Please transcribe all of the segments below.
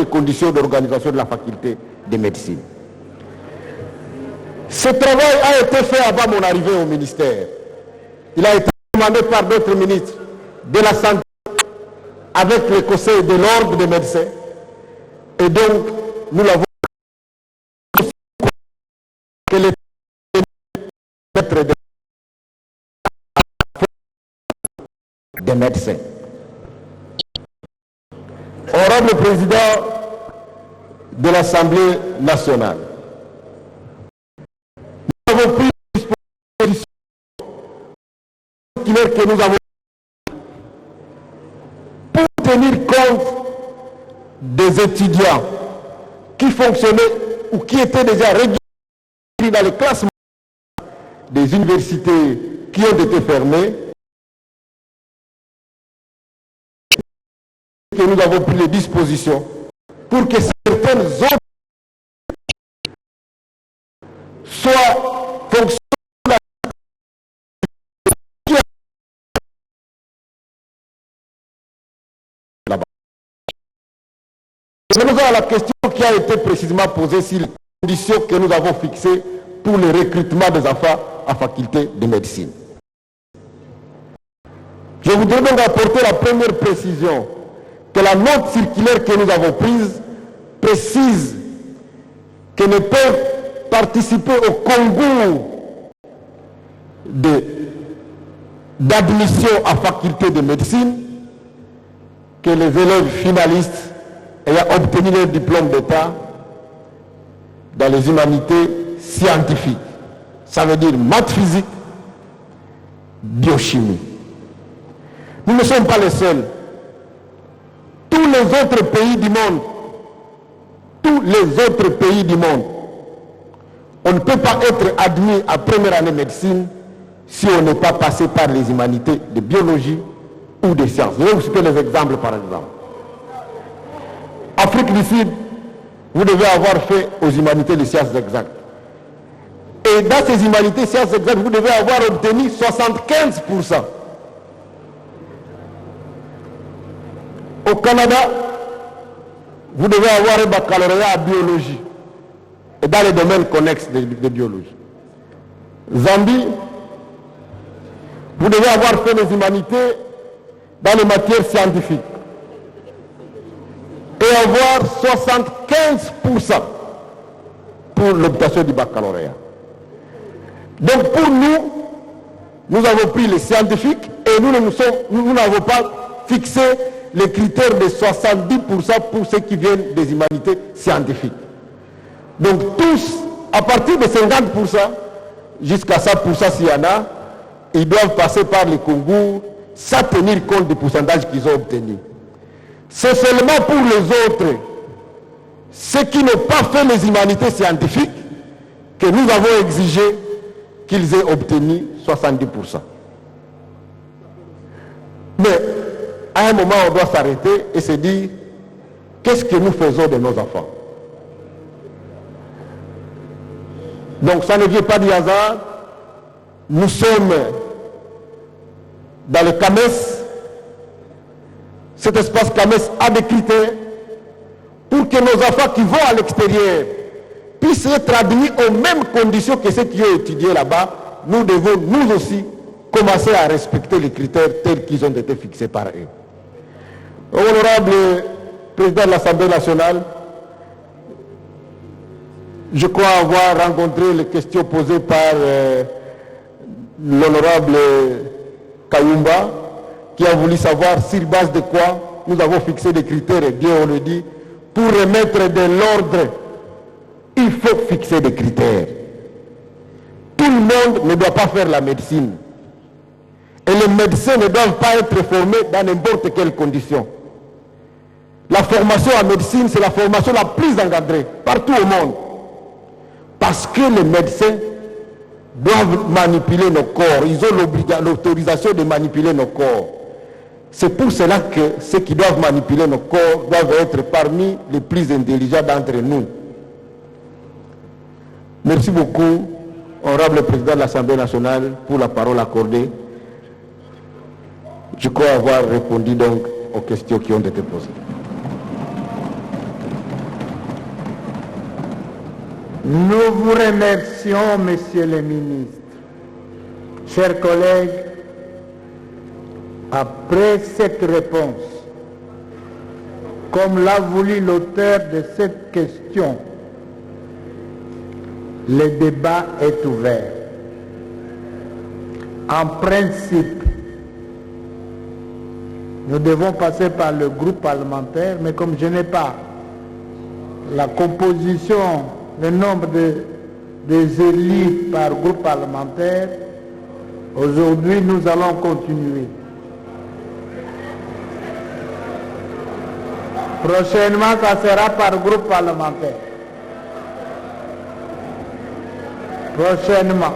les conditions d'organisation de la faculté de médecine. Ce travail a été fait avant mon arrivée au ministère. Il a été demandé par d'autres ministres de la Santé avec le Conseil de l'Ordre des médecins. Et donc, nous l'avons que les maîtres des médecins. Honorable Président de l'Assemblée nationale, nous avons pris une disposition que nous avons pour tenir compte des étudiants qui fonctionnaient ou qui étaient déjà réguliers dans les classements des universités qui ont été fermées, que nous avons pris les dispositions pour que certaines autres soient fonctionnelles là-bas. Venons à la question qui a été précisément posée sur les conditions que nous avons fixées pour le recrutement des enfants à faculté de médecine. Je voudrais donc apporter la première précision que la note circulaire que nous avons prise précise que ne peuvent participer au concours d'admission à faculté de médecine que les élèves finalistes ayant obtenu leur diplôme d'État dans les humanités scientifiques. Ça veut dire maths, physique, biochimie. Nous ne sommes pas les seuls. Tous les autres pays du monde, on ne peut pas être admis à première année médecine si on n'est pas passé par les humanités de biologie ou de sciences. Je vais vous citer les exemples par exemple. Afrique du Sud, vous devez avoir fait aux humanités de sciences exactes. Et dans ces humanités sciences exactes, vous devez avoir obtenu 75%. Au Canada, vous devez avoir un baccalauréat en biologie et dans les domaines connexes de biologie. Zambie, vous devez avoir fait les humanités dans les matières scientifiques et avoir 75% pour l'obtention du baccalauréat. Donc pour nous, nous avons pris les scientifiques et nous n'avons pas fixé les critères de 70% pour ceux qui viennent des humanités scientifiques. Donc tous, à partir de 50%, jusqu'à 100% s'il y en a, ils doivent passer par les concours sans tenir compte des pourcentages qu'ils ont obtenus. C'est seulement pour les autres, ceux qui n'ont pas fait les humanités scientifiques, que nous avons exigé qu'ils aient obtenu 70%. Mais à un moment, on doit s'arrêter et se dire, qu'est-ce que nous faisons de nos enfants? Donc ça ne vient pas du hasard. Nous sommes dans le CAMES. Cet espace CAMES a des critères pour que nos enfants qui vont à l'extérieur puissent être admis aux mêmes conditions que ceux qui ont étudié là-bas. Nous devons, nous aussi, commencer à respecter les critères tels qu'ils ont été fixés par eux. Honorable Président de l'Assemblée nationale, je crois avoir rencontré les questions posées par l'honorable Kayumba, qui a voulu savoir sur base de quoi nous avons fixé des critères, et bien on le dit, pour remettre de l'ordre, il faut fixer des critères. Tout le monde ne doit pas faire la médecine. Et les médecins ne doivent pas être formés dans n'importe quelle condition. La formation en médecine, c'est la formation la plus encadrée partout au monde. Parce que les médecins doivent manipuler nos corps. Ils ont l'autorisation de manipuler nos corps. C'est pour cela que ceux qui doivent manipuler nos corps doivent être parmi les plus intelligents d'entre nous. Merci beaucoup, honorable Président de l'Assemblée nationale, pour la parole accordée. Je crois avoir répondu donc aux questions qui ont été posées. Nous vous remercions, Monsieur le ministre. Chers collègues, après cette réponse, comme l'a voulu l'auteur de cette question, le débat est ouvert. En principe, nous devons passer par le groupe parlementaire, mais comme je n'ai pas la composition, le nombre des élus par groupe parlementaire, aujourd'hui nous allons continuer. Prochainement, ça sera par groupe parlementaire. Prochainement.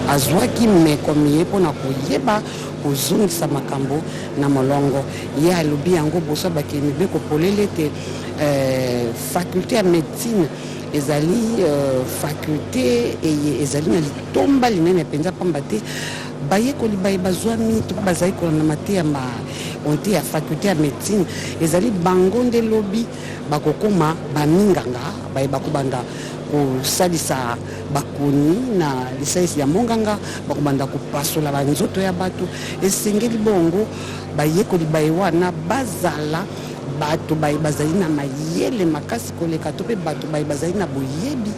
azwaki mekomi ye mpona koyeba kozongisa makambo na molongo. Ye alobi yango boso bakemi beko polele ete faculté ya médecine ezali faculté ezali na litomba linene mpenza pamba te bayekoli baye bazwami to bazali kolanda mateya onte ya faculté ya médecine ezali bango nde lobi bakokoma baminganga baye bakobanda kosalisa bakoni na lisalisi ya monganga bakobanda kopasola banzoto ya bato. Esengeli bongo bayekoli baye wana bazala bato baye bazali na mayele makasi koleka to pe bato baye bazali na boyebi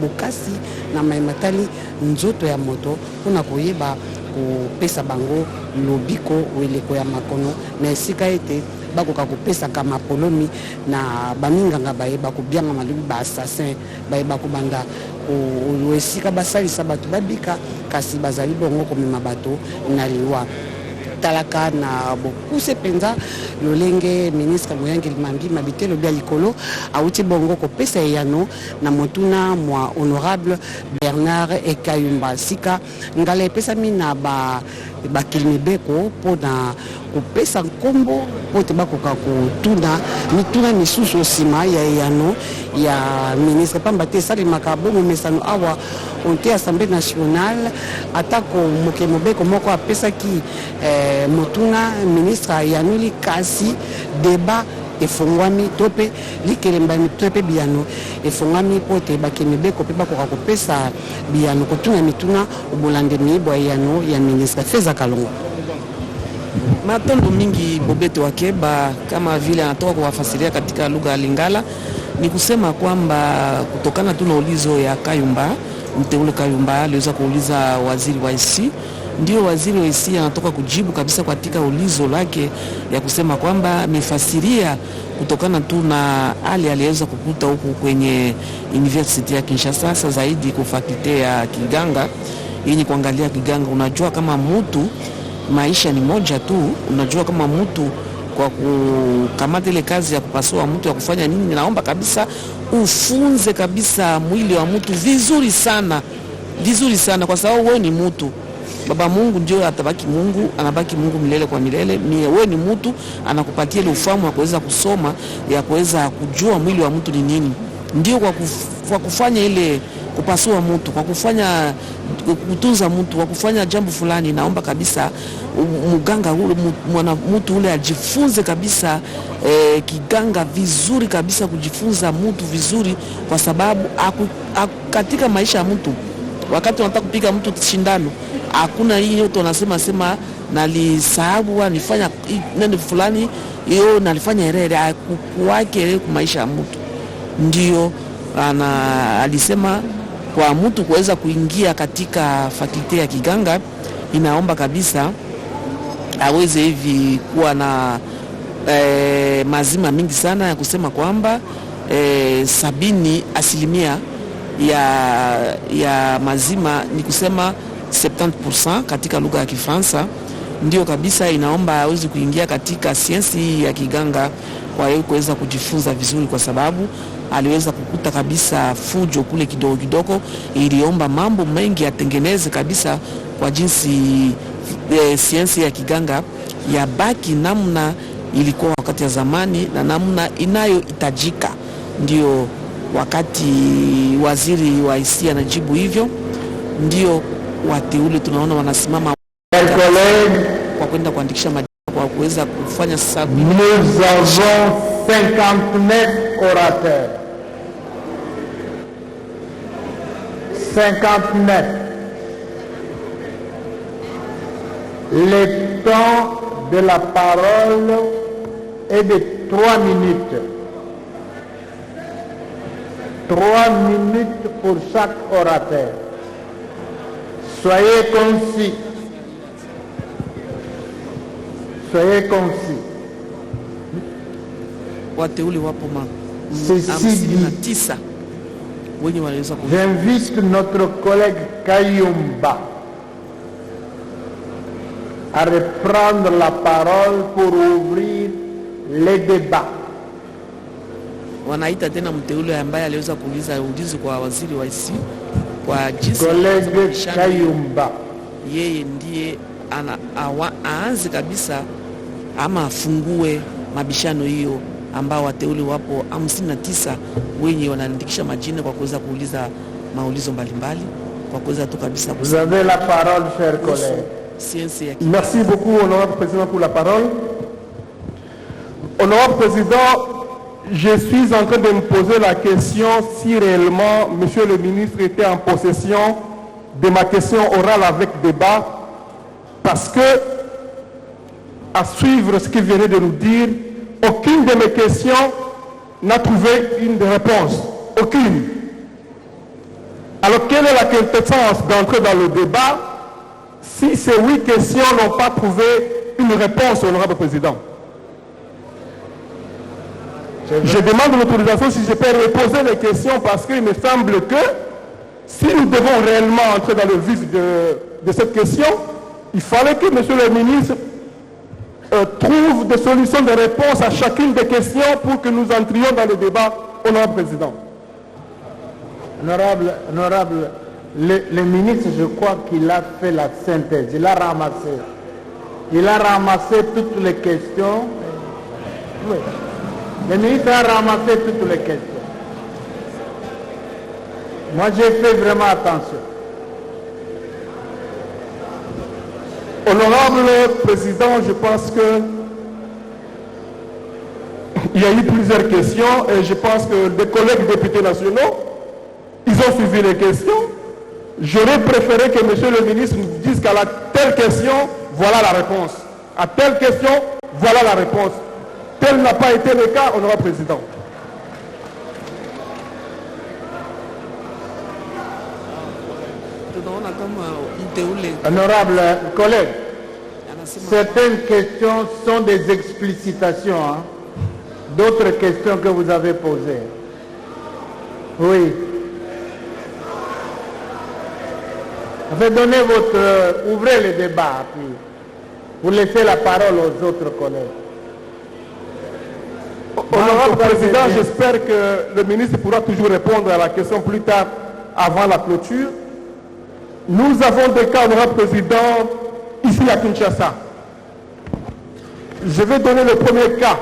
bokasi na mayematali nzoto ya moto mpona koyeba kopesa bango lobiko weleko ya makono na esika ete bakoka kopesaka mapolomi na baminganga bayeba kobianga malobi baassassin bayeba kobanda esika basalisa bato babika kasi bazali bongo komema bato na liwa. Talaka na bokuse penza lolenge ministre Moyangeli Mambi mabite lobi ya likolo auti bongo kopesa eyano na motuna mwa honorable Bernard Ekayumba sika ngala epesami na bakilimi beko mpona kopesa nkombo po te bakoka kotuna mituna misusu nsima ya eyano ya ministre pamba te esalemaka bongo mesano awa onte assemblée nationale atako moke mobeko moko apesaki motuna ministre ayanoli kasi débat efongwami to mpe likelembani to mpe biyano efongwami po te bakemi beko mpe bakoka kopesa biyano kotuna mituna obolande miyibwa eyano ya ministre Feza Kalongo. Matondo mingi Bobeto Wakeba kama vile anatoka kuwafasiria katika lugha ya Lingala ni kusema kwamba kutokana tu na ulizo ya Kayumba, mteule Kayumba aliweza kuuliza waziri wa IC, ndio waziri wa IC anatoka kujibu kabisa katika ulizo lake ya kusema kwamba amefasiria kutokana tu na hali aliweza kukuta huku kwenye University ya Kinshasa, sasa zaidi kwa fakulte ya kiganga yenye kuangalia kiganga. Unajua kama mtu maisha ni moja tu, unajua kama mtu kwa kukamata ile kazi ya kupasua mtu ya kufanya nini, naomba kabisa ufunze kabisa mwili wa mtu vizuri sana, kwa sababu wewe ni mtu. Baba Mungu ndio atabaki Mungu, anabaki Mungu milele kwa milele. Wewe ni mtu, anakupatia ile ufahamu wa kuweza kusoma, ya kuweza kujua mwili wa mtu ni nini. Ndio kwa kufanya ile kupasua mtu, kwa kufanya kutunza mtu, kwa kufanya jambo fulani, naomba kabisa muganga ule mtu ule ajifunze kabisa kiganga vizuri kabisa, kujifunza mtu vizuri, kwa sababu katika maisha ya mtu wakati unataka kupiga mtu shindano hakuna hii yote unasema nalisahabu nifanya neno fulani hiyo nalifanya erere kuwake kwa maisha ya mtu. Ndio alisema kwa mtu kuweza kuingia katika fakulte ya kiganga inaomba kabisa aweze hivi kuwa na mazima mingi sana ya kusema kwamba 70% ya mazima ni kusema 70% katika lugha ya Kifaransa. Ndio kabisa inaomba aweze kuingia katika sayansi ya kiganga kwa hiyo kuweza kujifunza vizuri, kwa sababu aliweza kukuta kabisa fujo kule kidogo. Iliomba mambo mengi yatengeneze kabisa kwa jinsi sayansi ya kiganga ya baki namna ilikuwa wakati ya zamani na namna inayohitajika. Ndio wakati waziri wa IC anajibu hivyo, ndio wateule tunaona wanasimama kwa kwenda kuandikisha majina kwa kuweza kufanya sababu. Nous avons 59 orateurs. 59. Le temps de la parole est de 3 minutes. 3 minutes pour chaque orateur. Soyez concis. Soyez concis. Wateuli wapo Ceci dit, j'invite notre collègue Kayumba à reprendre la parole pour ouvrir les débats. Wanaita tena mteule ambaye aliweza kuuliza ulizo kwa waziri wa IC kwa jinsi Collègue Kayumba, yeye ndiye aanze kabisa ama afungue mabishano hiyo ambao wateuli wapo 59 wenye wanaandikisha majina kwa kuweza kuuliza maulizo mbalimbali kwa kuweza tu kabisa. Vous avez la parole, chers collègues. Merci beaucoup, honorable président, pour la parole. Honorable président, je suis en train de me poser la question si réellement monsieur le ministre était en possession de ma question orale avec débat, parce que, à suivre ce qu'il venait de nous dire, aucune de mes questions n'a trouvé une réponse. Aucune. Alors, quelle est la quintessence d'entrer dans le débat si ces 8 questions n'ont pas trouvé une réponse, honorable président? Je demande l'autorisation si je peux reposer les questions parce qu'il me semble que si nous devons réellement entrer dans le vif de cette question, il fallait que monsieur le ministre trouve des solutions de réponse à chacune des questions pour que nous entrions dans le débat, honorable président. Honorable, le ministre, je crois qu'il a fait la synthèse, il a ramassé. Il a ramassé toutes les questions. Oui. Le ministre a ramassé toutes les questions. Moi, j'ai fait vraiment attention. Honorable président, je pense que il y a eu plusieurs questions et je pense que les collègues députés nationaux, ils ont suivi les questions. J'aurais préféré que monsieur le ministre nous dise qu'à la telle question, voilà la réponse. À telle question, voilà la réponse. Tel n'a pas été le cas, honorable président. Honorable collègue, certaines questions sont des explicitations, hein? D'autres questions que vous avez posées. Oui. Donnez votre... ouvrez le débat, puis vous laissez la parole aux autres collègues. Honorable président, j'espère que le ministre pourra toujours répondre à la question plus tard, avant la clôture. Nous avons des cas, honorable président, ici à Kinshasa. Je vais donner le premier cas.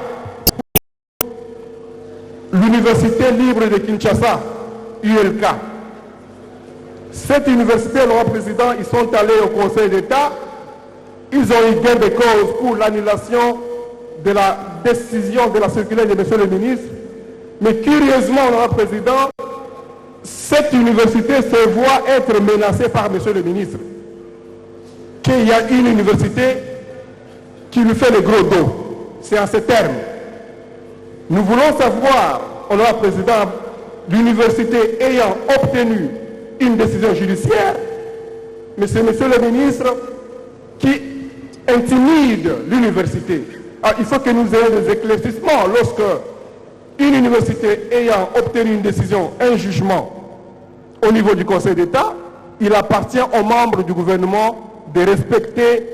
L'université libre de Kinshasa, ULK. Cette université, honorable président, ils sont allés au Conseil d'État. Ils ont eu gain de cause pour l'annulation de la décision de la circulaire de monsieur le ministre. Mais curieusement, honorable président, cette université se voit être menacée par monsieur le ministre. Qu'il y a une université qui lui fait le gros dos. C'est en ces termes. Nous voulons savoir, honorable président, l'université ayant obtenu une décision judiciaire, mais c'est monsieur le ministre qui intimide l'université. Alors, il faut que nous ayons des éclaircissements lorsque une université ayant obtenu une décision, un jugement au niveau du Conseil d'État, il appartient aux membres du gouvernement de respecter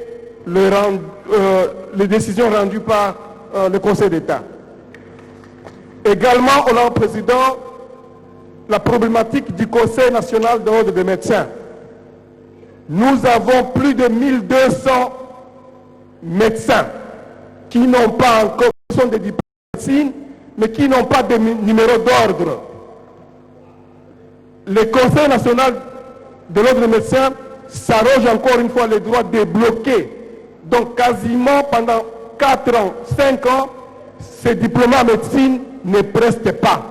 les décisions rendues par le Conseil d'État. Également, honorable président, la problématique du Conseil national de l'ordre des médecins. Nous avons plus de 1200 médecins qui n'ont pas encore des diplômes de médecine, mais qui n'ont pas de numéro d'ordre. Le Conseil national de l'ordre des médecins s'arroge encore une fois le droit de bloquer. Donc quasiment pendant 4 ans, 5 ans, ces diplômés en médecine ne prestent pas.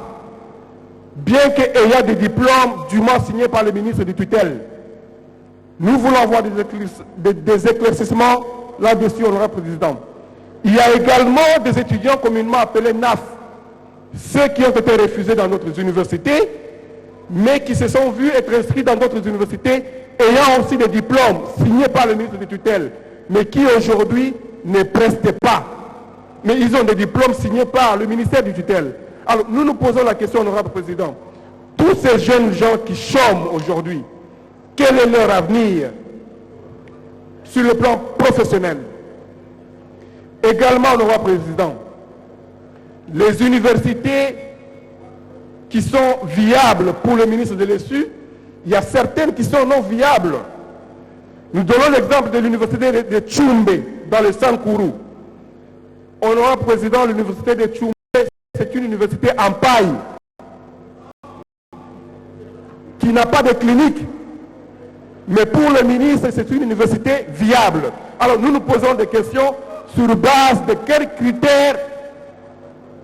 Bien qu'il y ait des diplômes dûment signés par le ministre du tutelle. Nous voulons avoir des éclaircissements là-dessus, honorable président. Il y a également des étudiants communément appelés NAF, ceux qui ont été refusés dans notre universités, mais qui se sont vus être inscrits dans d'autres universités, ayant aussi des diplômes signés par le ministre du tutelle, mais qui aujourd'hui ne prestent pas. Mais ils ont des diplômes signés par le ministère du tutelle. Alors nous nous posons la question, honorable président, tous ces jeunes gens qui chôment aujourd'hui, quel est leur avenir sur le plan professionnel? Également, honorable président, les universités qui sont viables pour le ministre de l'ESU, Il y a certaines qui sont non viables. Nous donnons l'exemple de l'université de Tchumbe, dans le Sankourou. Honorable président, l'université de Tchumbe, c'est une université en paille, qui n'a pas de clinique. Mais pour le ministre, c'est une université viable. Alors nous nous posons des questions sur base de quels critères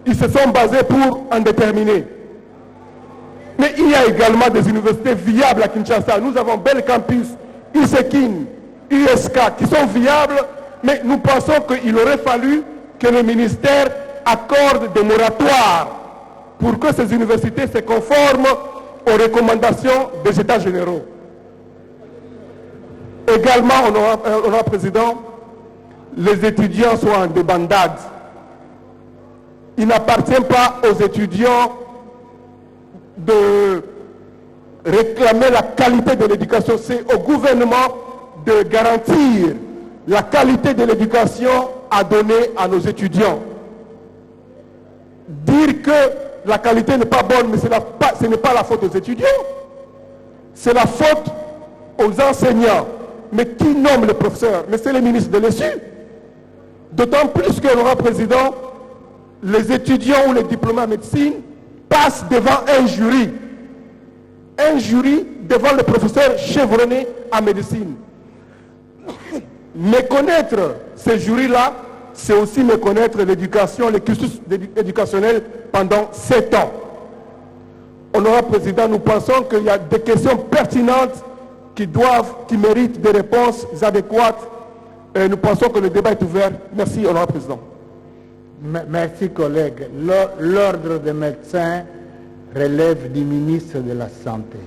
ils se sont basés pour en déterminer. Mais il y a également des universités viables à Kinshasa. Nous avons Bel Campus, ISEKIN, USK qui sont viables, mais nous pensons qu'il aurait fallu que le ministère accorde des moratoires pour que ces universités se conforment aux recommandations des États généraux. Également, honorable président, les étudiants sont en débandade. Il n'appartient pas aux étudiants de réclamer la qualité de l'éducation. C'est au gouvernement de garantir la qualité de l'éducation à donner à nos étudiants. Dire que la qualité n'est pas bonne, mais ce n'est pas la faute aux étudiants, c'est la faute aux enseignants. Mais qui nomme le professeur? Mais c'est le ministre de l'ESU. D'autant plus que, honorable président, les étudiants ou les diplômés en médecine passent devant un jury devant le professeur chevronné en médecine. Méconnaître ce jury-là, c'est aussi méconnaître l'éducation, le cursus éducationnel pendant 7 ans. Honorable président, nous pensons qu'il y a des questions pertinentes qui méritent des réponses adéquates. Et nous pensons que le débat est ouvert. Merci, honorable président. Merci, collègue. L'ordre des médecins relève du ministre de la Santé.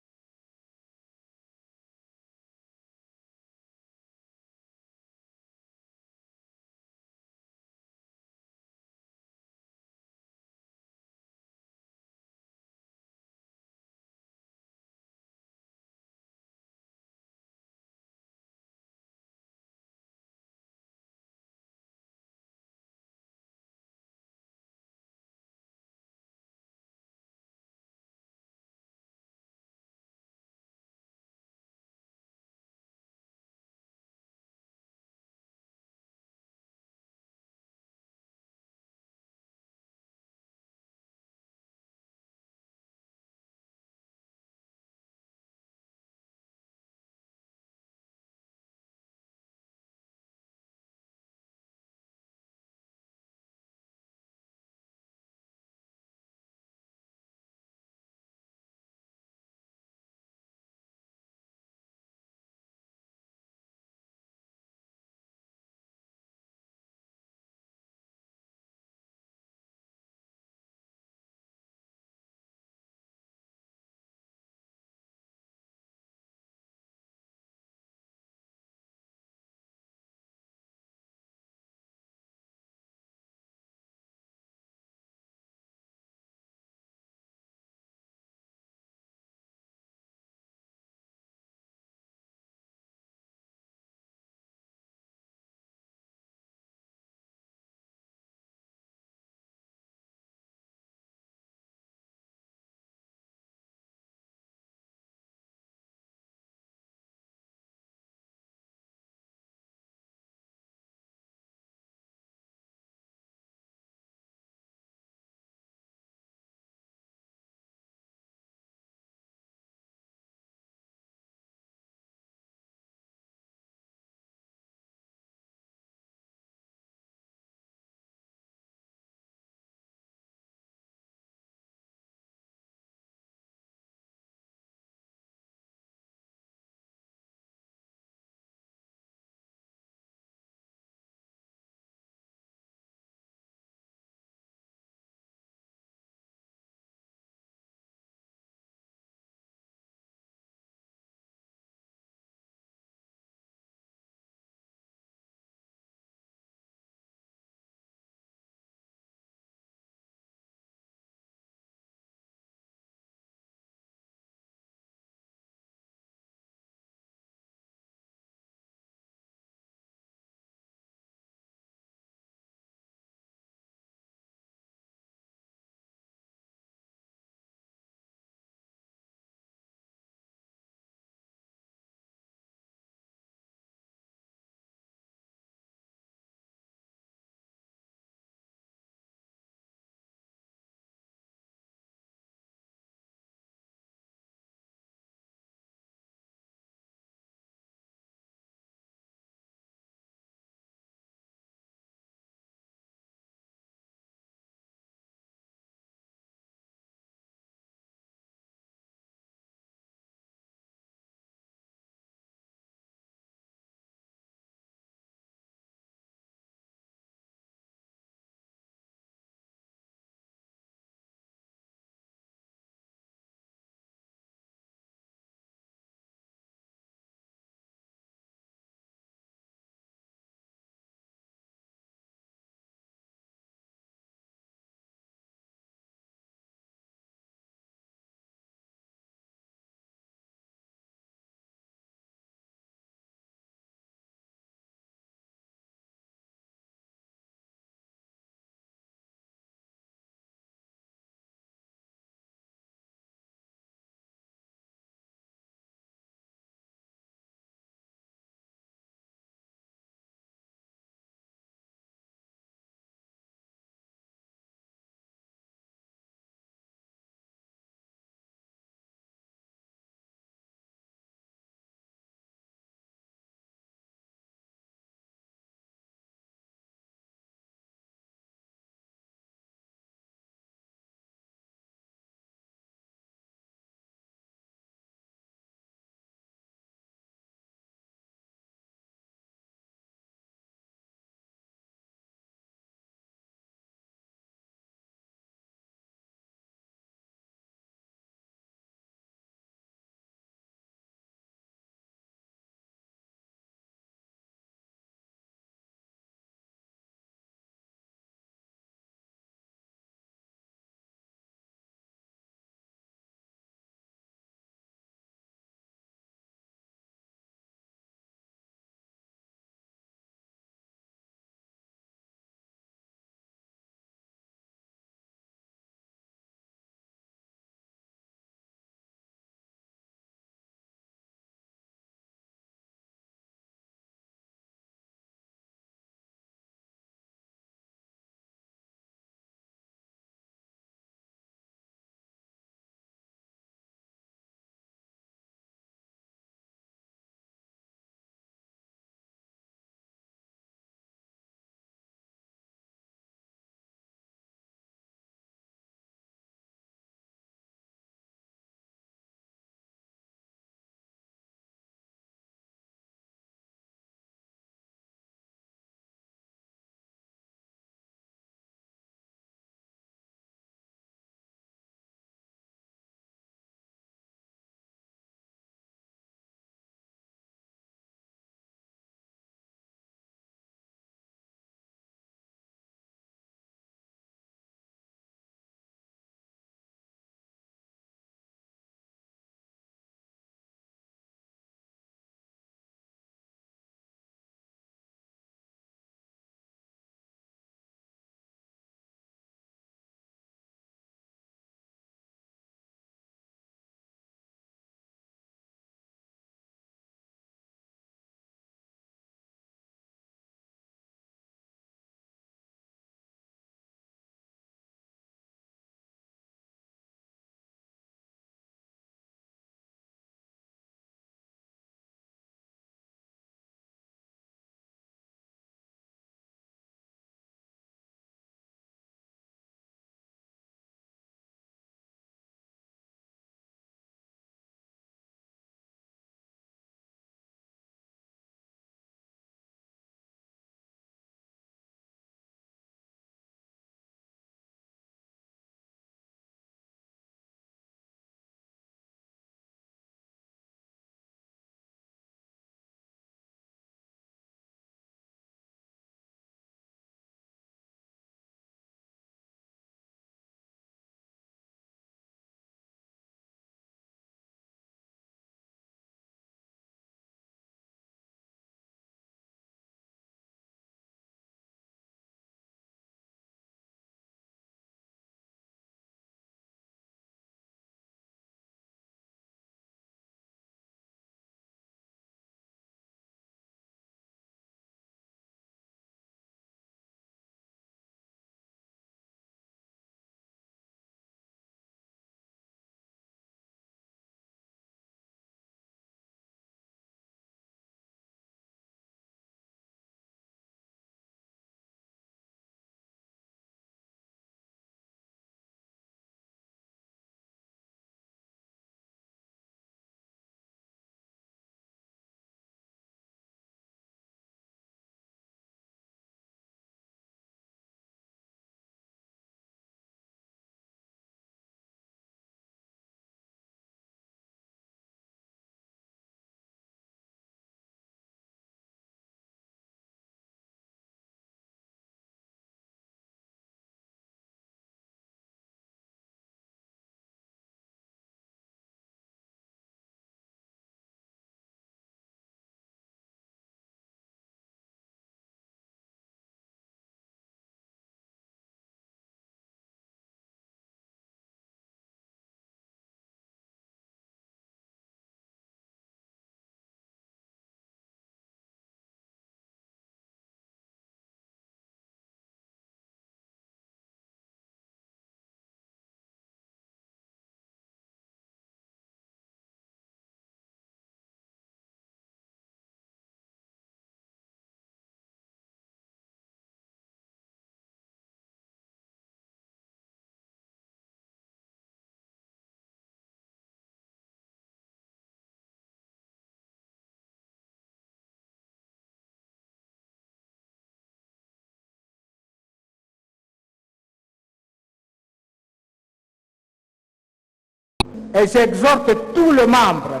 Et j'exhorte tous les membres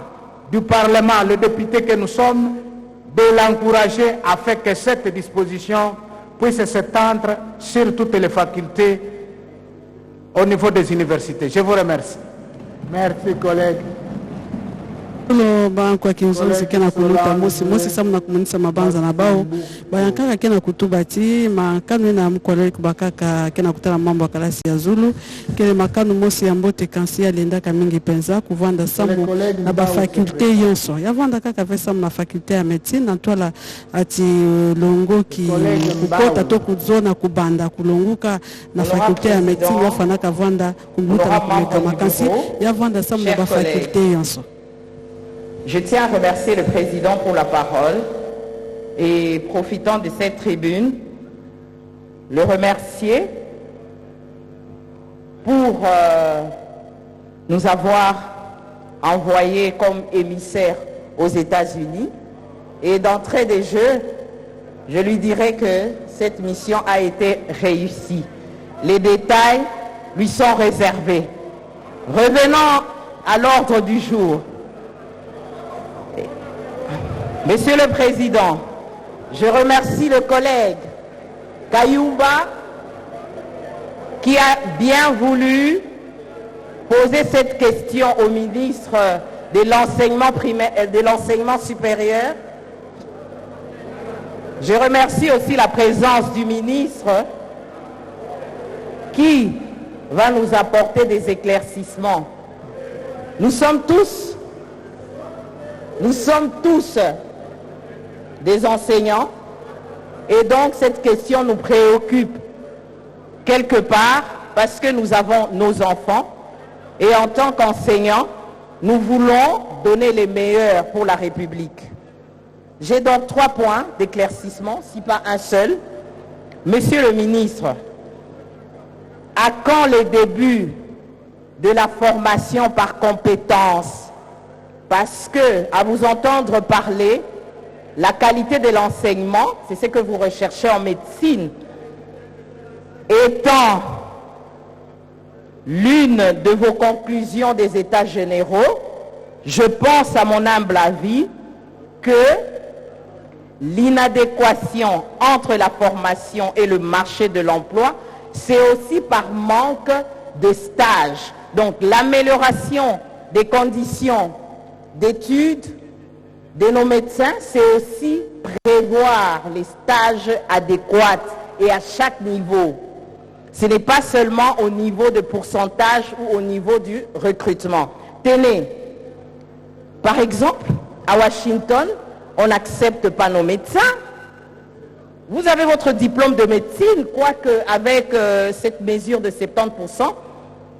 du Parlement, les députés que nous sommes, de l'encourager afin que cette disposition puisse s'étendre sur toutes les facultés au niveau des universités. Je vous remercie. Merci, collègues. Kwa kinzonzi kena kuluta mosi samu na kumunisa mabanza na bao bayankaka kena kutubati makanu na mkolele kubakaka kena kutala mambo kalasi ya Zulu kele makanu mosi ya mbote kansi ya lendaka mingi penza kuvanda samu na ba faculté yonso yavanda kaka ve samu na faculté ya médecine na twala ati longo ki kukota to kuzona kubanda kulonguka na faculté ya médecine yafana kavanda kumbuta na kumeka makansi yavanda samu na ba faculté yonso. Je tiens à remercier le président pour la parole et profitant de cette tribune, le remercier pour nous avoir envoyé comme émissaire aux États-Unis. Et d'entrée de jeu, je lui dirais que cette mission a été réussie. Les détails lui sont réservés. Revenons à l'ordre du jour. Monsieur le Président, je remercie le collègue Kayumba qui a bien voulu poser cette question au ministre de l'enseignement primaire et de l'enseignement supérieur. Je remercie aussi la présence du ministre qui va nous apporter des éclaircissements. Nous sommes tous des enseignants et donc cette question nous préoccupe quelque part parce que nous avons nos enfants et en tant qu'enseignants, nous voulons donner les meilleurs pour la République. J'ai donc 3 points d'éclaircissement, si pas un seul. Monsieur le ministre, à quand les débuts de la formation par compétences? Parce que, à vous entendre parler, la qualité de l'enseignement, c'est ce que vous recherchez en médecine, étant l'une de vos conclusions des États généraux, je pense à mon humble avis que l'inadéquation entre la formation et le marché de l'emploi, c'est aussi par manque de stages. Donc l'amélioration des conditions d'études de nos médecins, c'est aussi prévoir les stages adéquats et à chaque niveau. Ce n'est pas seulement au niveau de pourcentage ou au niveau du recrutement. Tenez, par exemple, à Washington, on n'accepte pas nos médecins. Vous avez votre diplôme de médecine, quoique avec cette mesure de 70%,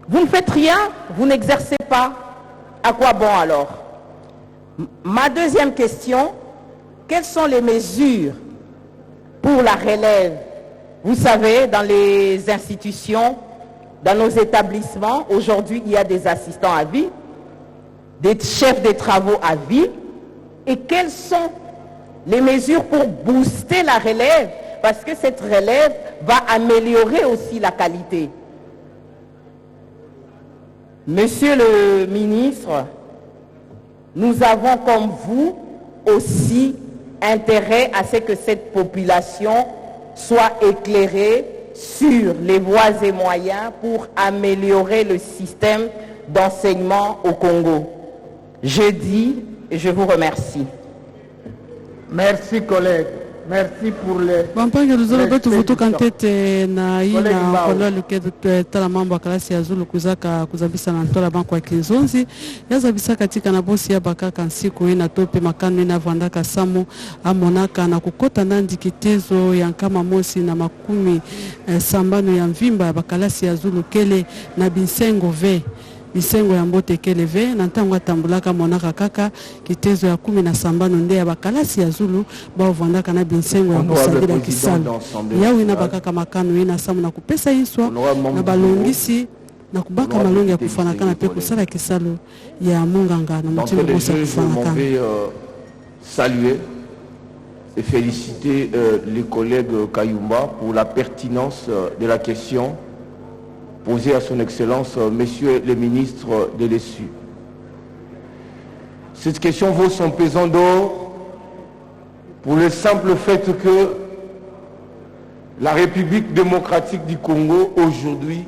vous ne faites rien, vous n'exercez pas. À quoi bon alors? Ma deuxième question, quelles sont les mesures pour la relève? Vous savez, dans les institutions, dans nos établissements, aujourd'hui, il y a des assistants à vie, des chefs de travaux à vie. Et quelles sont les mesures pour booster la relève? Parce que cette relève va améliorer aussi la qualité. Monsieur le ministre, nous avons comme vous aussi intérêt à ce que cette population soit éclairée sur les voies et moyens pour améliorer le système d'enseignement au Congo. Je dis et je vous remercie. Merci collègues. Merci pour les... Bampanga luzolo betu vutu kantete na ina kola luke tala mambo kalasi ya Zulu kuzaka kuzabisa na ntola banko ya Kinzonzi yazabisa katika na bosi ya bakaka nsiku ina tope makano ina vandaka samu amonaka na kukota nandi kitezo ya nkama mosi na makumi sambano ya mvimba ya bakalasi ya Zulu kele na binsengo ve bisengo ya mbote keleve na ntango atambulaka monaka kaka kitezo ya 10 na sambano nde ya bakalasi ya Zulu bavandaka na binsengo ya mosabila kisalo yawe na bakaka makano ina samu na kupesa inswa na balongisi na kubaka malongi ya kufanakana pe kusala kisalo ya munganga na mutimo kosa kufanakana. Saluer et féliciter les collègues Kayumba pour la pertinence de la question posée à son Excellence, Messieurs les ministres de l'ESU. Cette question vaut son pesant d'or pour le simple fait que la République démocratique du Congo aujourd'hui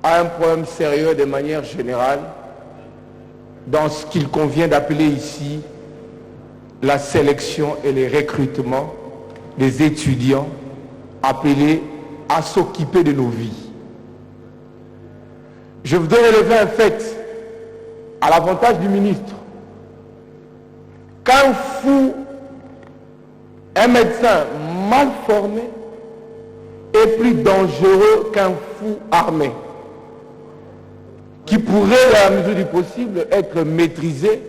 a un problème sérieux de manière générale dans ce qu'il convient d'appeler ici la sélection et le recrutement des étudiants appelés à s'occuper de nos vies. Je voudrais relever un fait à l'avantage du ministre. Qu'un fou, un médecin mal formé est plus dangereux qu'un fou armé, qui pourrait, à la mesure du possible, être maîtrisé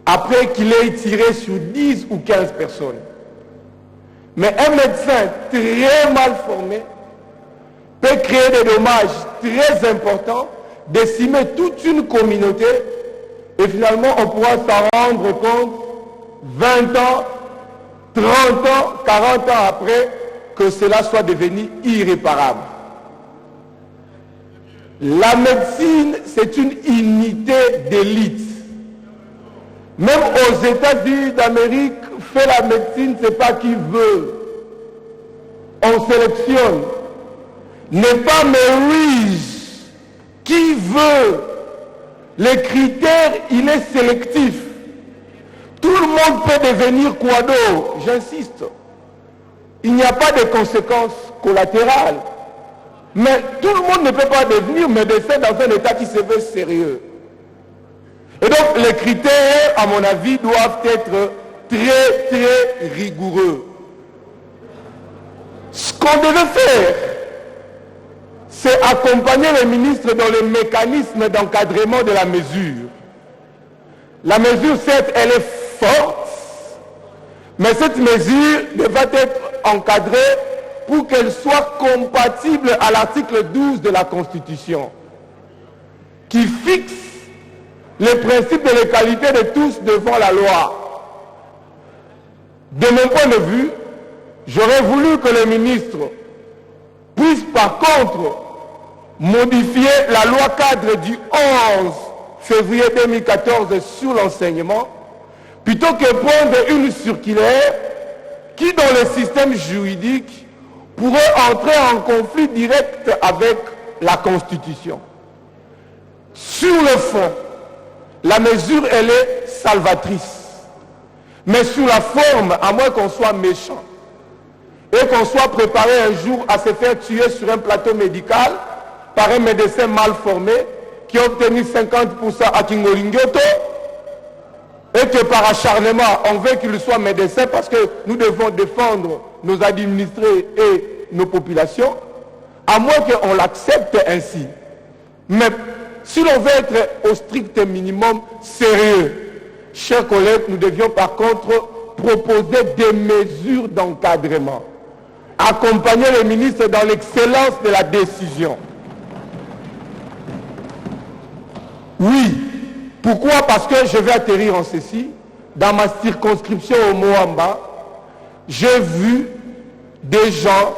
après qu'il ait tiré sur 10 ou 15 personnes. Mais un médecin très mal formé peut créer des dommages très importants, décimer toute une communauté, et finalement on pourra s'en rendre compte 20 ans, 30 ans, 40 ans après que cela soit devenu irréparable. La médecine, c'est une unité d'élite. Même aux États-Unis d'Amérique, fait la médecine, c'est pas qui veut. On sélectionne. N'est pas Maryse qui veut. Les critères, il est sélectif. Tout le monde peut devenir quado, j'insiste. Il n'y a pas de conséquences collatérales. Mais tout le monde ne peut pas devenir médecin dans un état qui se veut sérieux. Et donc les critères, à mon avis, doivent être très, très rigoureux. Ce qu'on devait faire, c'est accompagner les ministres dans le mécanisme d'encadrement de la mesure. La mesure, certes, elle est forte, mais cette mesure devra être encadrée pour qu'elle soit compatible à l'article 12 de la Constitution, qui fixe les principes de l'égalité de tous devant la loi. De mon point de vue, j'aurais voulu que le ministre puisse par contre modifier la loi cadre du 11 février 2014 sur l'enseignement, plutôt que prendre une circulaire qui, dans le système juridique, pourrait entrer en conflit direct avec la Constitution. Sur le fond, la mesure, elle est salvatrice. Mais sur la forme, à moins qu'on soit méchant et qu'on soit préparé un jour à se faire tuer sur un plateau médical par un médecin mal formé qui a obtenu 50% à Kingoringyoto, et que par acharnement, on veut qu'il soit médecin parce que nous devons défendre nos administrés et nos populations, à moins qu'on l'accepte ainsi. Mais si l'on veut être au strict minimum sérieux, chers collègues, nous devions par contre proposer des mesures d'encadrement, accompagner les ministres dans l'excellence de la décision. Oui. Pourquoi? Parce que je vais atterrir en ceci. Dans ma circonscription au Moamba, j'ai vu des gens,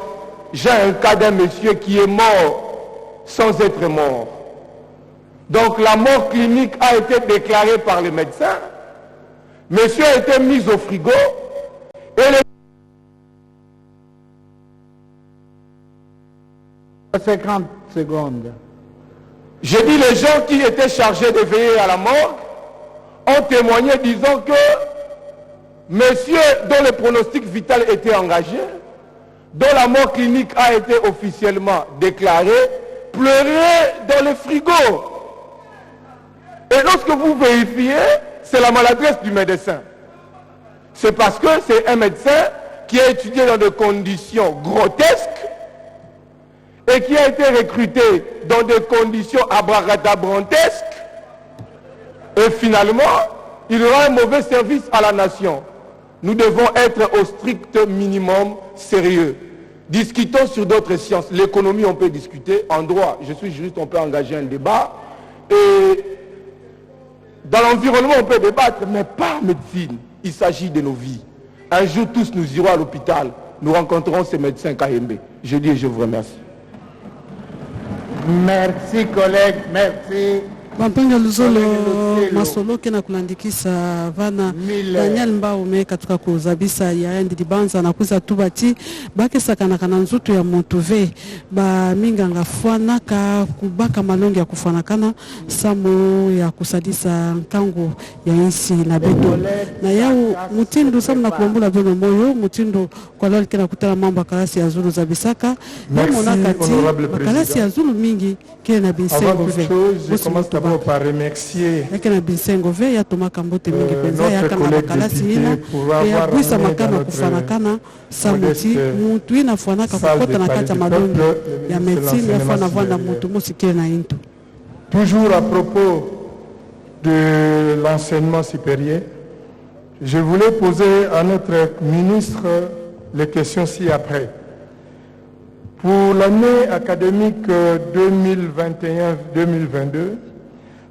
j'ai un cas d'un monsieur qui est mort sans être mort. Donc la mort clinique a été déclarée par les médecins. Monsieur a été mis au frigo et les 50 secondes. J'ai dit les gens qui étaient chargés de veiller à la mort ont témoigné disant que monsieur dont le pronostic vital était engagé, dont la mort clinique a été officiellement déclarée, pleurait dans le frigo. Et lorsque vous vérifiez, c'est la maladresse du médecin. C'est parce que c'est un médecin qui a étudié dans des conditions grotesques et qui a été recruté dans des conditions abracadabrantesques, et finalement, il aura un mauvais service à la nation. Nous devons être au strict minimum sérieux. Discutons sur d'autres sciences. L'économie, on peut discuter. En droit, je suis juriste, on peut engager un débat. Et dans l'environnement, on peut débattre, mais pas en médecine. Il s'agit de nos vies. Un jour, tous nous irons à l'hôpital. Nous rencontrerons ces médecins KMB. Je dis et je vous remercie. Merci collègue, merci. Bampanga Luzolo masolo kena kulandikisa vana Daniel Mbaume katika kuzabisa ya ndi dibanza na kuza tubati bake sakana kana nzutu ya motuve ba minga ngafwana ka kubaka malongi ya kufana kana samu ya kusadisa nkango ya insi na beto na yao mutindo samu na kuambula veno moyo mutindo kwa lali kena kutala mambo kalasi ya zulu za bisaka Merci, honorable kalasi ya zulu mingi kena binsengo ve par remercier notre collègue député pour avoir amené dans notre modeste salle de palais du peuple, toujours à propos de l'enseignement supérieur, je voulais poser à notre ministre les questions ci-après. Pour l'année académique 2021-2022,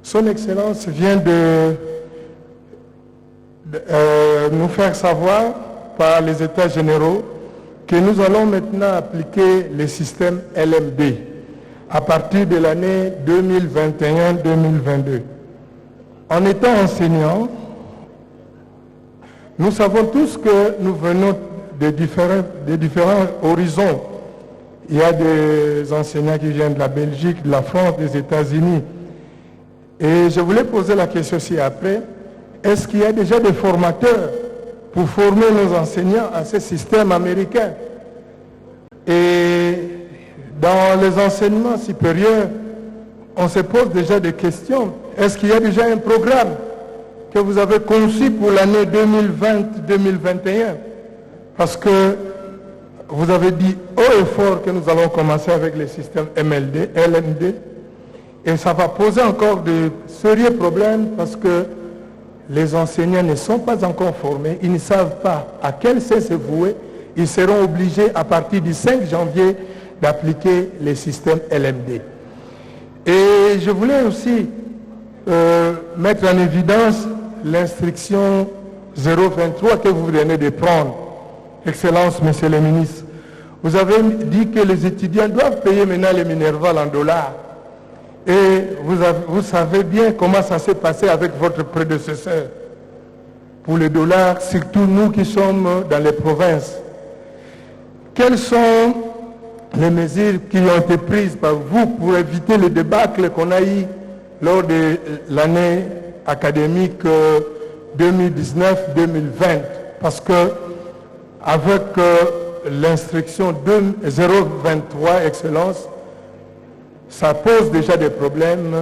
Son Excellence vient de nous faire savoir par les États généraux que nous allons maintenant appliquer le système LMD à partir de l'année 2021-2022. En étant enseignants, nous savons tous que nous venons de différents horizons. Il y a des enseignants qui viennent de la Belgique, de la France, des États-Unis. Et je voulais poser la question aussi après, est-ce qu'il y a déjà des formateurs pour former nos enseignants à ce système américain? Et dans les enseignements supérieurs, on se pose déjà des questions. Est-ce qu'il y a déjà un programme que vous avez conçu pour l'année 2020-2021? Parce que vous avez dit haut et fort que nous allons commencer avec le système LMD. Et ça va poser encore de sérieux problèmes parce que les enseignants ne sont pas encore formés, ils ne savent pas à quel sens se vouer. Ils seront obligés à partir du 5 janvier d'appliquer le système LMD. Et je voulais aussi mettre en évidence l'instruction 023 que vous venez de prendre. Excellence, Monsieur le ministre, vous avez dit que les étudiants doivent payer maintenant les Minerval en dollars. Et vous savez bien comment ça s'est passé avec votre prédécesseur. Pour les dollars, surtout nous qui sommes dans les provinces. Quelles sont les mesures qui ont été prises par vous pour éviter le débâcle qu'on a eu lors de l'année académique 2019-2020? Parce que avec l'instruction 023, Excellence, ça pose déjà des problèmes.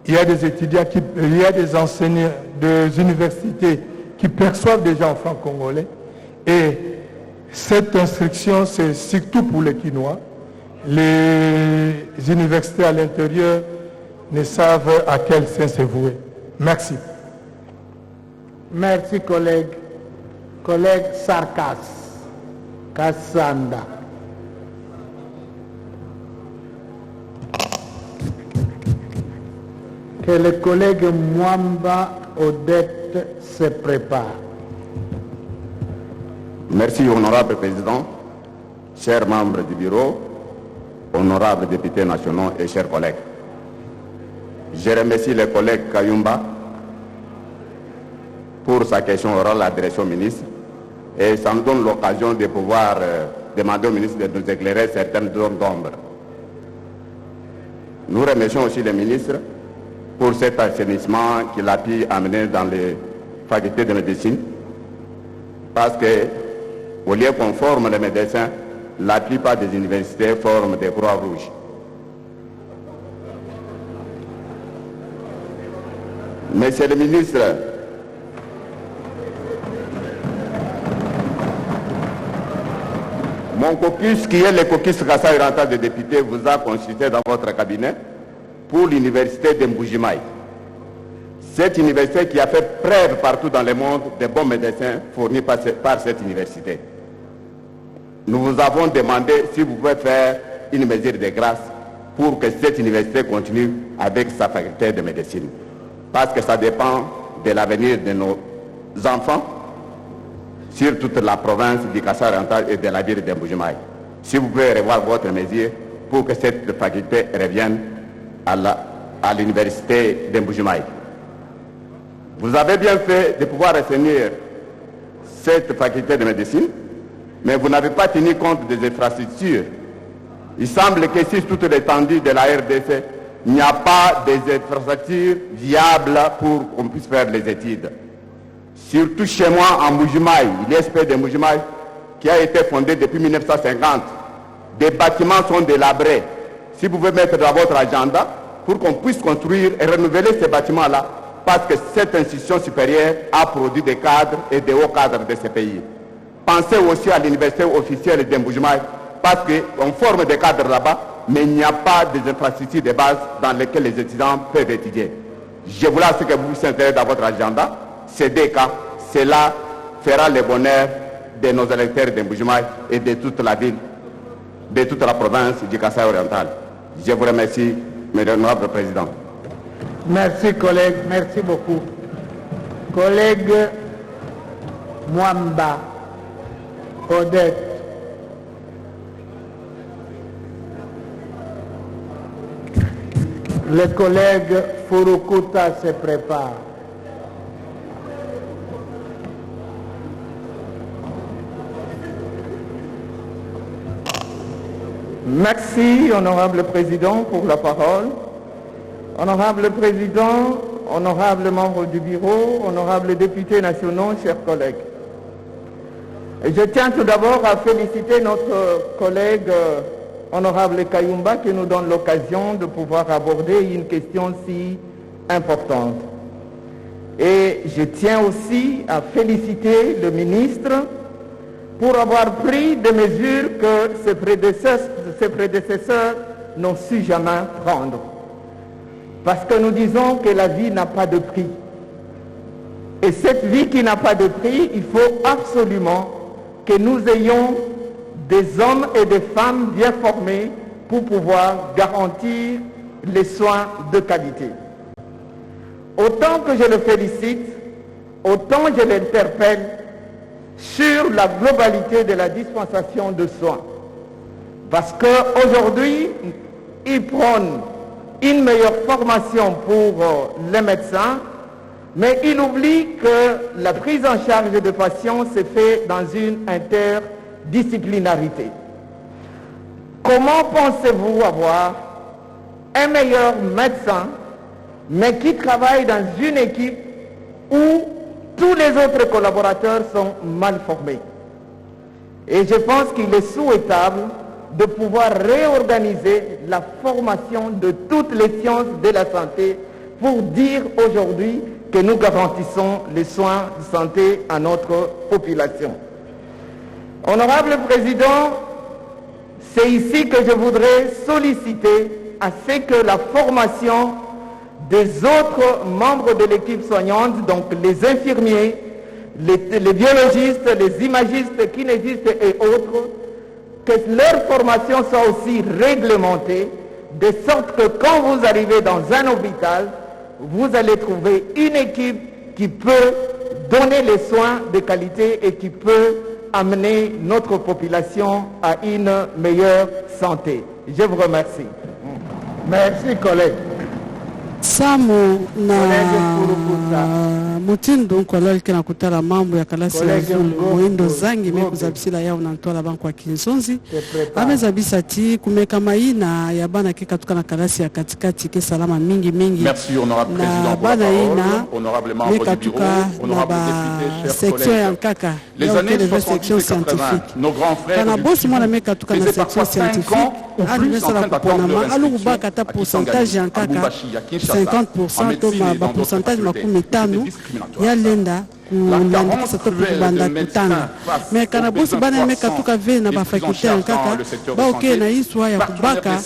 Il y a des étudiants, il y a des enseignants des universités qui perçoivent déjà en francs congolais. Et cette instruction, c'est surtout pour les Quinois. Les universités à l'intérieur ne savent à quel sens se vouer. Merci. Merci, collègue. Collègue Sarkas Kassanda. Que le collègue Mwamba Odette se prépare. Merci, honorable président, chers membres du bureau, honorables députés nationaux et chers collègues. Je remercie le collègue Kayumba pour sa question orale à la direction ministre et ça nous donne l'occasion de pouvoir demander au ministre de nous éclairer certaines zones d'ombre. Nous remercions aussi le ministre pour cet assainissement qu'il a pu amener dans les facultés de médecine, parce que au lieu qu'on forme les médecins, la plupart des universités forment des croix rouges. Monsieur le ministre, mon caucus, qui est le caucus Kassai Oriental des députés, vous a consulté dans votre cabinet pour l'université de Mbujimaï. Cette université qui a fait preuve partout dans le monde de bons médecins fournis par cette université. Nous vous avons demandé si vous pouvez faire une mesure de grâce pour que cette université continue avec sa faculté de médecine. Parce que ça dépend de l'avenir de nos enfants sur toute la province du Kassai Oriental et de la ville de Mbujimaï. Si vous pouvez revoir votre mesure pour que cette faculté revienne à l'université de Mbuji-Mayi. Vous avez bien fait de pouvoir assainir cette faculté de médecine, mais vous n'avez pas tenu compte des infrastructures. Il semble que sur toute l'étendue de la RDC, il n'y a pas des infrastructures viables pour qu'on puisse faire les études. Surtout chez moi, en Mbuji-Mayi, l'ISP de Mbuji-Mayi, qui a été fondé depuis 1950, des bâtiments sont délabrés. Si vous pouvez mettre dans votre agenda, pour qu'on puisse construire et renouveler ces bâtiments-là, parce que cette institution supérieure a produit des cadres et des hauts cadres de ce pays. Pensez aussi à l'université officielle de Mbuji-Mayi, parce qu'on forme des cadres là-bas, mais il n'y a pas des infrastructures de base dans lesquelles les étudiants peuvent étudier. Je voulais que vous vous insérez dans votre agenda. Ces deux cas, cela fera le bonheur de nos électeurs de Mbuji-Mayi et de toute la ville, de toute la province du Kasaï oriental. Je vous remercie, Mesdames le Président. Merci collègue, merci beaucoup. Collègue Mwamba, Odette. Le collègue Furukuta se prépare. Merci, honorable président, pour la parole. Honorable président, honorables membres du bureau, honorables députés nationaux, chers collègues. Je tiens tout d'abord à féliciter notre collègue honorable Kayumba qui nous donne l'occasion de pouvoir aborder une question si importante. Et je tiens aussi à féliciter le ministre pour avoir pris des mesures que ses prédécesseurs n'ont su jamais prendre. Parce que nous disons que la vie n'a pas de prix. Et cette vie qui n'a pas de prix, il faut absolument que nous ayons des hommes et des femmes bien formés pour pouvoir garantir les soins de qualité. Autant que je le félicite, autant je l'interpelle sur la globalité de la dispensation de soins. Parce qu'aujourd'hui, ils prônent une meilleure formation pour les médecins, mais ils oublient que la prise en charge des patients se fait dans une interdisciplinarité. Comment pensez-vous avoir un meilleur médecin, mais qui travaille dans une équipe où tous les autres collaborateurs sont mal formés? Et je pense qu'il est souhaitable de pouvoir réorganiser la formation de toutes les sciences de la santé pour dire aujourd'hui que nous garantissons les soins de santé à notre population. Honorable Président, c'est ici que je voudrais solliciter à ce que la formation des autres membres de l'équipe soignante, donc les infirmiers, les biologistes, les imagistes, kinésiistes et autres, que leur formation soit aussi réglementée, de sorte que quand vous arrivez dans un hôpital, vous allez trouver une équipe qui peut donner les soins de qualité et qui peut amener notre population à une meilleure santé. Je vous remercie. Merci collègue. Samu na mutindo nkololi kena kutala mambo ya kalasi ya zulu muindo zangi meku zabisila yao na ntola banku wa Kinzonzi amezabisa ti kumeka maina ya bana kika tukana kalasi ya katikati ke salama mingi mingi. Merci honorable président pour la parole, honorable membre du bureau, honorable député, chers collègues. Les années 70 et 80, nos grands frères du Burundi faisaient parfois 5 ans ou plus en train d'attendre leur inscription à Kisangani, à Lubumbashi, à Kinshasa, 50% to ma pourcentage makumi tano ya lenda kulandikisa to kubanda kutana me kana bosi bana meka tuka ve na ba faculté en kaka ba ok na iswa ya kubaka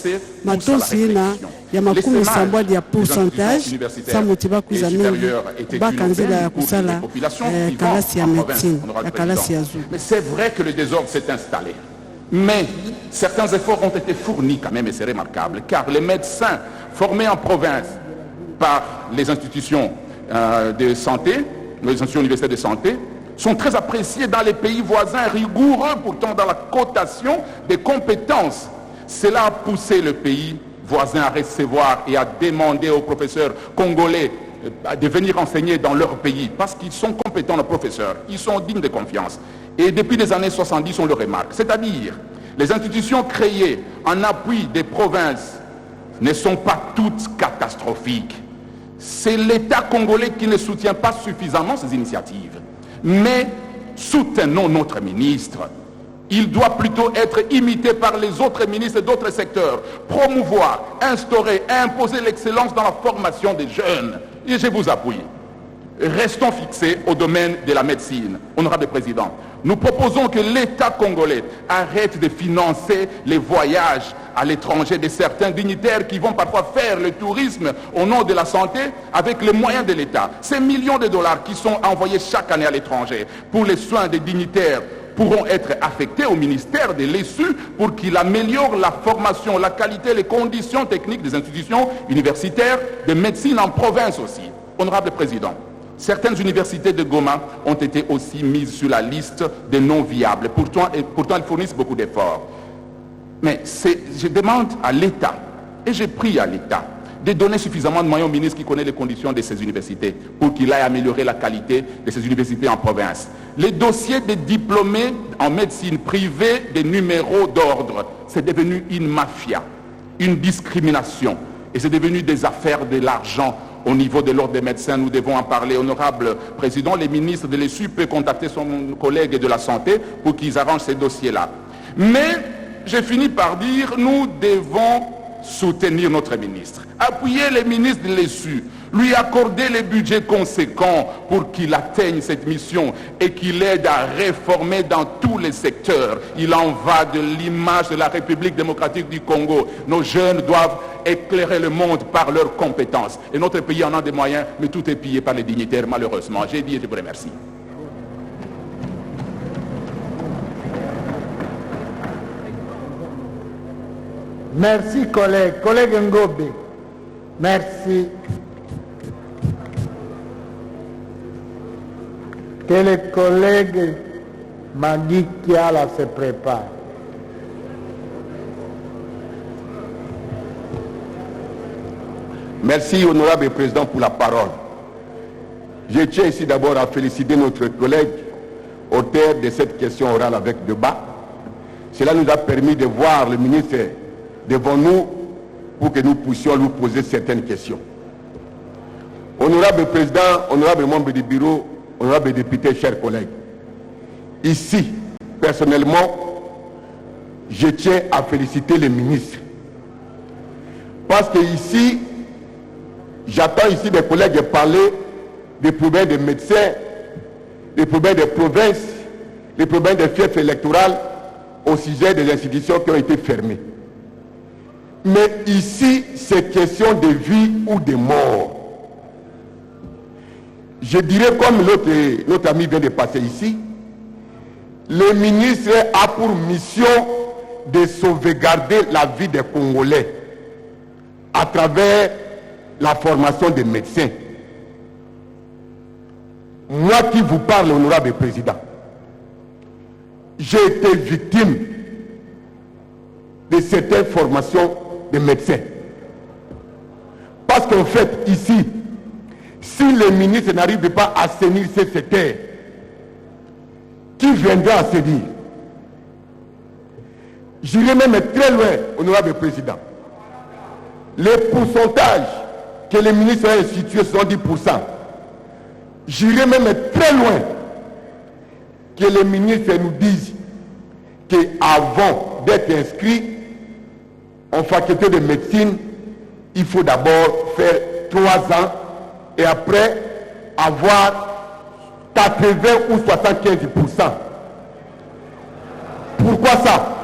matonsi na ya makumi sambwa ya pourcentage sa motiba kuzamini baka nzila ya kusala kalasi ya médecine ya kalasi ya zulu. Mais c'est vrai que le désordre s'est installé. Mais certains efforts ont été fournis quand même et c'est remarquable car les médecins formés en province par les institutions de santé, les institutions universitaires de santé, sont très appréciés dans les pays voisins, rigoureux pourtant dans la cotation des compétences. Cela a poussé le pays voisin à recevoir et à demander aux professeurs congolais de venir enseigner dans leur pays parce qu'ils sont compétents, nos professeurs, ils sont dignes de confiance. Et depuis les années 70, on le remarque. C'est-à-dire, les institutions créées en appui des provinces ne sont pas toutes catastrophiques. C'est l'État congolais qui ne soutient pas suffisamment ces initiatives. Mais soutenons notre ministre. Il doit plutôt être imité par les autres ministres d'autres secteurs. Promouvoir, instaurer, imposer l'excellence dans la formation des jeunes. Et je vous appuie. Restons fixés au domaine de la médecine. Honorable Président, nous proposons que l'État congolais arrête de financer les voyages à l'étranger de certains dignitaires qui vont parfois faire le tourisme au nom de la santé avec les moyens de l'État. Ces millions de dollars qui sont envoyés chaque année à l'étranger pour les soins des dignitaires pourront être affectés au ministère de l'ESU pour qu'il améliore la formation, la qualité, les conditions techniques des institutions universitaires de médecine en province aussi. Honorable Président, certaines universités de Goma ont été aussi mises sur la liste des non viables. Pourtant elles fournissent beaucoup d'efforts. Mais je demande à l'État, et je prie à l'État, de donner suffisamment de moyens au ministre qui connaît les conditions de ces universités pour qu'il aille améliorer la qualité de ces universités en province. Les dossiers des diplômés en médecine privés des numéros d'ordre, c'est devenu une mafia, une discrimination. Et c'est devenu des affaires de l'argent au niveau de l'ordre des médecins. Nous devons en parler. Honorable Président, les ministres de l'ESU peuvent contacter son collègue de la santé pour qu'ils arrangent ces dossiers-là. Mais je finis par dire, nous devons soutenir notre ministre, appuyer les ministres de l'ESU, lui accorder les budgets conséquents pour qu'il atteigne cette mission et qu'il aide à réformer dans tous les secteurs. Il en va de l'image de la République démocratique du Congo. Nos jeunes doivent éclairer le monde par leurs compétences. Et notre pays en a des moyens, mais tout est pillé par les dignitaires, malheureusement. J'ai dit et je vous remercie. Merci, collègue. Collègue Ngobe, merci. Que les collègues Magui Kiala se préparent. Merci, honorable président, pour la parole. Je tiens ici d'abord à féliciter notre collègue auteur de cette question orale avec débat. Cela nous a permis de voir le ministre devant nous pour que nous puissions lui poser certaines questions. Honorable président, honorable membre du bureau, honorable député, chers collègues, ici, personnellement, je tiens à féliciter les ministres. Parce que ici, j'attends ici des collègues parler des problèmes des médecins, des problèmes des provinces, des problèmes des fiefs électoraux au sujet des institutions qui ont été fermées. Mais ici, c'est question de vie ou de mort. Je dirais comme notre ami vient de passer ici, le ministre a pour mission de sauvegarder la vie des Congolais à travers la formation des médecins. Moi qui vous parle, honorable président, j'ai été victime de certaines formations de médecins. Parce qu'en fait, ici, si le ministre n'arrive pas à assainir ces secteurs, qui viendra à se dire? J'irai même très loin, honorable président. Les pourcentages que le ministre a institués sont 10%. J'irai même très loin que les ministres nous disent qu'avant d'être inscrit en faculté de médecine, il faut d'abord faire 3 ans et après avoir 80 ou 75%. Pourquoi ça?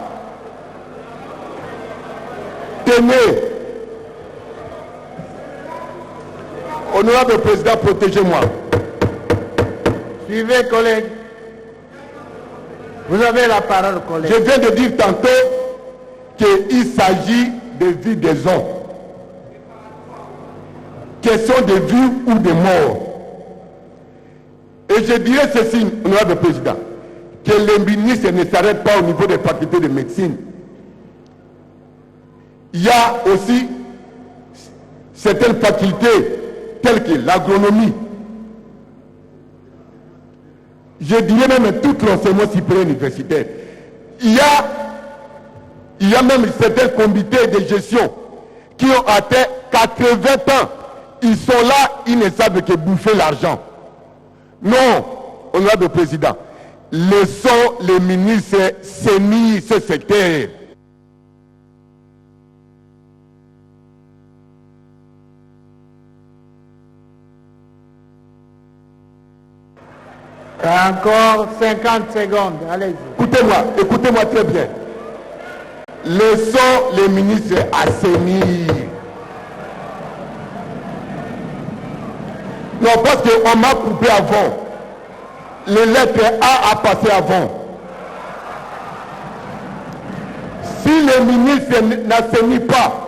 Tenez, honorable président, protégez-moi. Suivez, collègue. Vous avez la parole, collègue. Je viens de dire tantôt qu'il s'agit de vie des hommes. Question de vie ou de mort. Et je dirais ceci, honorable président, que les ministres ne s'arrêtent pas au niveau des facultés de médecine. Il y a aussi certaines facultés telles que l'agronomie. Je dirais même tout l'enseignement supérieur universitaire. Il y a même certains comités de gestion qui ont atteint 80 ans. Ils sont là, ils ne savent que bouffer l'argent. Non, honorable président, laissons les ministres saisir ce secteur. Encore 50 secondes, allez-y. Écoutez-moi très bien. Laissons les ministres assainir. Non, parce qu'on m'a coupé avant. Les lettres A passé avant. Si les ministres n'assaignissent pas,